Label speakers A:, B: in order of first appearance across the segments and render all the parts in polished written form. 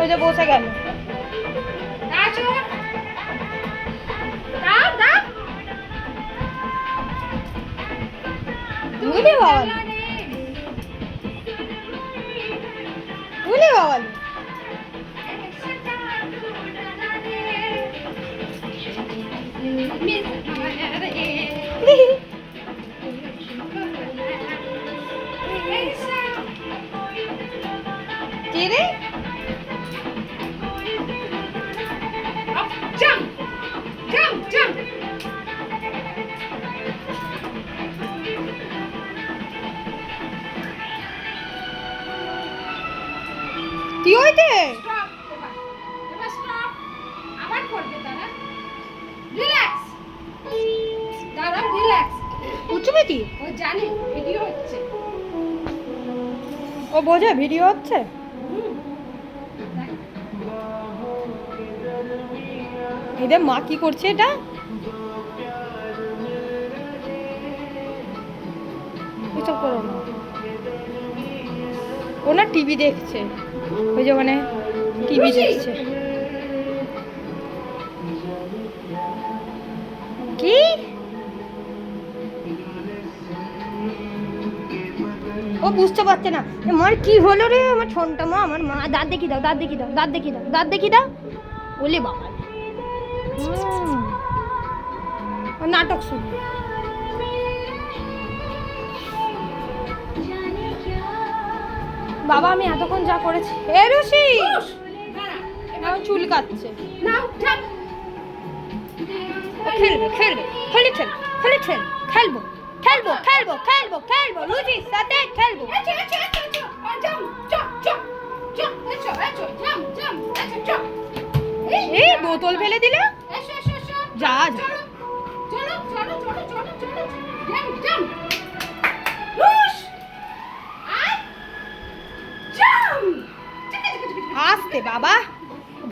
A: ওই যে বসে গেল। বুঝলি বাবা, বুঝলি বাবা, কি রে? কি হইতে? উচ্চবেতি ও বোঝে ভিডিও হচ্ছে। এদের মা কি করছে এটা? এসব করো না। ও না টিভি দেখছে, ওই যে মানে টিভি দেখছে। কি ও বুঝতে পারছে না আমার কি হলো রে, আমার ছোনটা মা, আমার মা দাঁত দেখি দাও, দাঁত দেখি দাও, দাঁত দেখি দাও, দাঁত দেখি দাও। বলে বাবা নাটক শুরু। বাবা আমি এতক্ষণ যা করেছি। এ রুশি চুল কাটছে। খেলবে খেলবে খেলে খেল খেলে খেল খেলবো খেলবো খেলবো খেলবো খেলবো রুজির সাথে খেলবো। এই বোতল ফেলে দিলে। যা যা আসতে বাবা,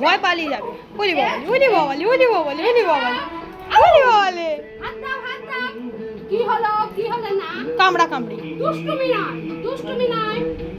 A: ভয় পালিয়ে যাবে। বলি বাবালি বলি বাবালি বলি বাবালি বলি বাবালি বলি বাবালে।
B: কি হলো না?
A: কামড়া কামড়ি।
B: দুষ্টুমি নয়, দুষ্টুমি নয়।